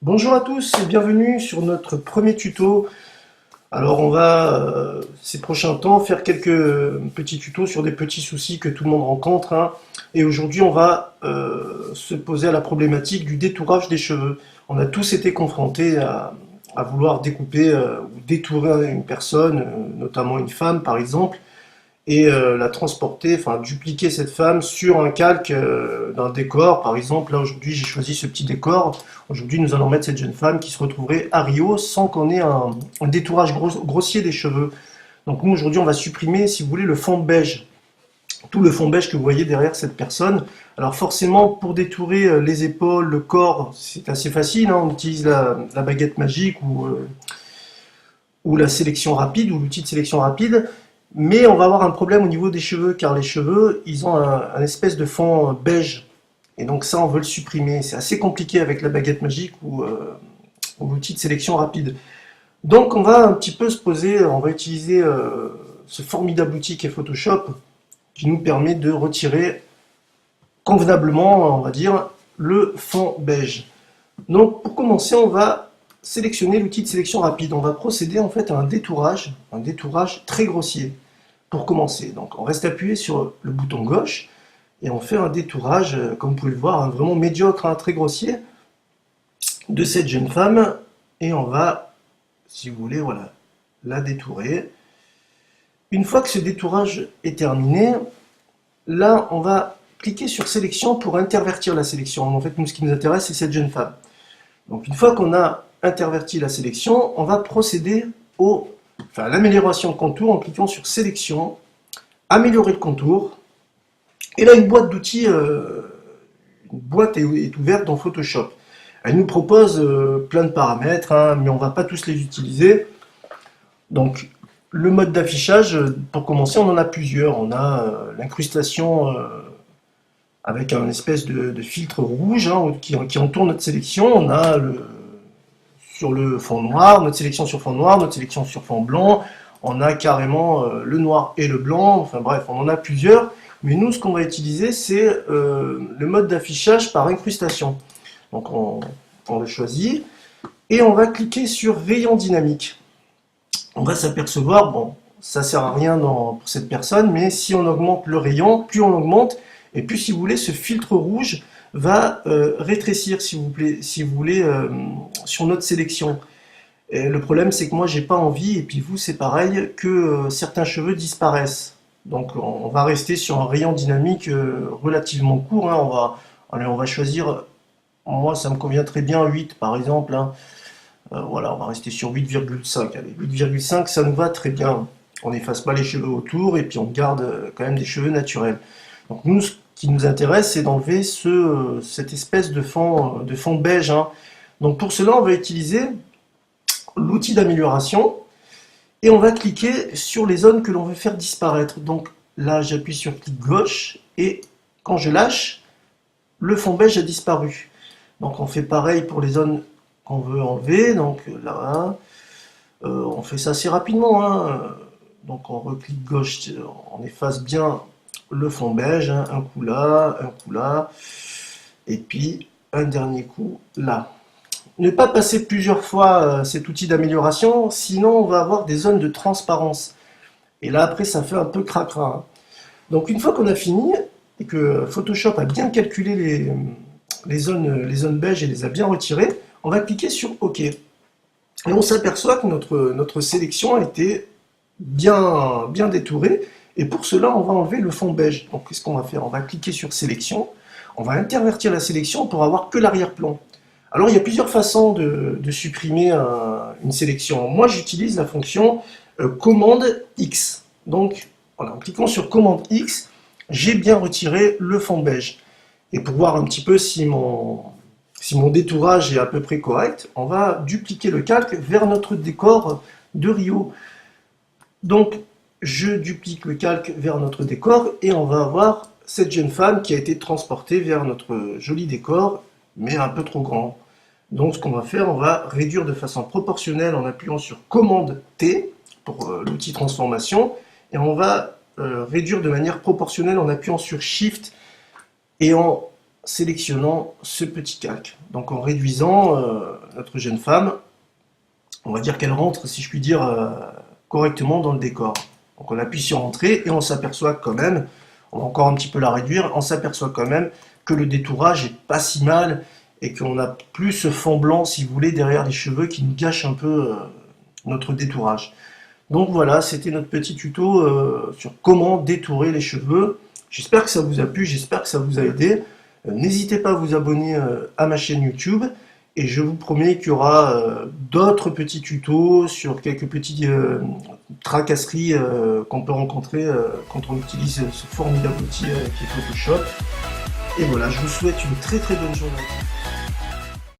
Bonjour à tous et bienvenue sur notre premier tuto. Alors on va ces prochains temps faire quelques petits tutos sur des petits soucis que tout le monde rencontre, hein. Et aujourd'hui on va se poser à la problématique du détourage des cheveux. On a tous été confrontés à vouloir découper ou détourer une personne, notamment une femme par exemple, et la transporter, enfin dupliquer cette femme sur un calque d'un décor. Par exemple, là aujourd'hui j'ai choisi ce petit décor. Aujourd'hui nous allons mettre cette jeune femme qui se retrouverait à Rio sans qu'on ait un détourage grossier des cheveux. Donc nous aujourd'hui on va supprimer, si vous voulez, le fond beige. Tout le fond beige que vous voyez derrière cette personne. Alors forcément pour détourer les épaules, le corps, c'est assez facile, hein. On utilise la baguette magique ou la sélection rapide ou l'outil de sélection rapide. Mais on va avoir un problème au niveau des cheveux, car les cheveux, ils ont un espèce de fond beige. Et donc ça, on veut le supprimer. C'est assez compliqué avec la baguette magique ou l'outil de sélection rapide. Donc on va un petit peu se poser, on va utiliser ce formidable outil qu'est Photoshop, qui nous permet de retirer convenablement, on va dire, le fond beige. Donc pour commencer, on va sélectionner l'outil de sélection rapide. On va procéder en fait à un détourage très grossier. Pour commencer, donc on reste appuyé sur le bouton gauche et on fait un détourage, comme vous pouvez le voir, hein, vraiment médiocre, hein, très grossier, de cette jeune femme. Et on va, si vous voulez, voilà, la détourer. Une fois que ce détourage est terminé, là on va cliquer sur sélection pour intervertir la sélection. En fait, nous, ce qui nous intéresse, c'est cette jeune femme. Donc une fois qu'on a interverti la sélection, on va procéder à l'amélioration de contour en cliquant sur sélection, améliorer le contour. Et là, une boîte d'outils, une boîte est ouverte dans Photoshop. Elle nous propose plein de paramètres, hein, mais on ne va pas tous les utiliser. Donc le mode d'affichage, pour commencer, on en a plusieurs. On a l'incrustation avec un espèce de filtre rouge, hein, qui entoure notre sélection. On a sur le fond noir, notre sélection sur fond noir, notre sélection sur fond blanc. On a carrément le noir et le blanc. Enfin bref, on en a plusieurs. Mais nous, ce qu'on va utiliser, c'est le mode d'affichage par incrustation. Donc on le choisit et on va cliquer sur rayon dynamique. On va s'apercevoir, bon, ça sert à rien pour cette personne, mais si on augmente le rayon, plus on augmente, et plus, si vous voulez, ce filtre rouge va rétrécir, si vous voulez, sur notre sélection. Et le problème, c'est que moi, j'ai pas envie, et puis vous, c'est pareil, que certains cheveux disparaissent. Donc, on va rester sur un rayon dynamique relativement court, hein. On va choisir, moi, ça me convient très bien, 8 par exemple, hein. Voilà, on va rester sur 8,5. Allez, 8,5, ça nous va très bien. On n'efface pas les cheveux autour, et puis on garde quand même des cheveux naturels. Donc nous, ce qui nous intéresse, c'est d'enlever cette espèce de fond beige, hein. Donc pour cela, on va utiliser l'outil d'amélioration et on va cliquer sur les zones que l'on veut faire disparaître. Donc là, j'appuie sur clic gauche et quand je lâche, le fond beige a disparu. Donc on fait pareil pour les zones qu'on veut enlever. Donc là, on fait ça assez rapidement, hein. Donc on reclique gauche, on efface bien le fond beige, hein, un coup là, et puis un dernier coup là. Ne pas passer plusieurs fois cet outil d'amélioration, sinon on va avoir des zones de transparence. Et là après ça fait un peu cracra, hein. Donc une fois qu'on a fini, et que Photoshop a bien calculé les zones beiges et les a bien retirées, on va cliquer sur OK. Et on s'aperçoit que notre sélection a été bien détourée. Et pour cela, on va enlever le fond beige. Donc, qu'est-ce qu'on va faire? On va cliquer sur sélection. On va intervertir la sélection pour avoir que l'arrière-plan. Alors, il y a plusieurs façons de supprimer une sélection. Moi, j'utilise la fonction commande X. Donc, voilà, en cliquant sur commande X, j'ai bien retiré le fond beige. Et pour voir un petit peu si mon détourage est à peu près correct, on va dupliquer le calque vers notre décor de Rio. Donc, je duplique le calque vers notre décor et on va avoir cette jeune femme qui a été transportée vers notre joli décor, mais un peu trop grand. Donc, ce qu'on va faire, on va réduire de façon proportionnelle en appuyant sur commande T pour l'outil transformation et on va réduire de manière proportionnelle en appuyant sur Shift et en sélectionnant ce petit calque. Donc en réduisant notre jeune femme, on va dire qu'elle rentre, si je puis dire, correctement dans le décor. Donc on appuie sur entrée et on s'aperçoit quand même, on va encore un petit peu la réduire, on s'aperçoit quand même que le détourage est pas si mal et qu'on n'a plus ce fond blanc, si vous voulez, derrière les cheveux qui nous gâche un peu notre détourage. Donc voilà, c'était notre petit tuto sur comment détourer les cheveux. J'espère que ça vous a plu, j'espère que ça vous a aidé. N'hésitez pas à vous abonner à ma chaîne YouTube et je vous promets qu'il y aura d'autres petits tutos sur quelques petites tracasseries qu'on peut rencontrer quand on utilise ce formidable outil qui est Photoshop. Et voilà, je vous souhaite une très très bonne journée.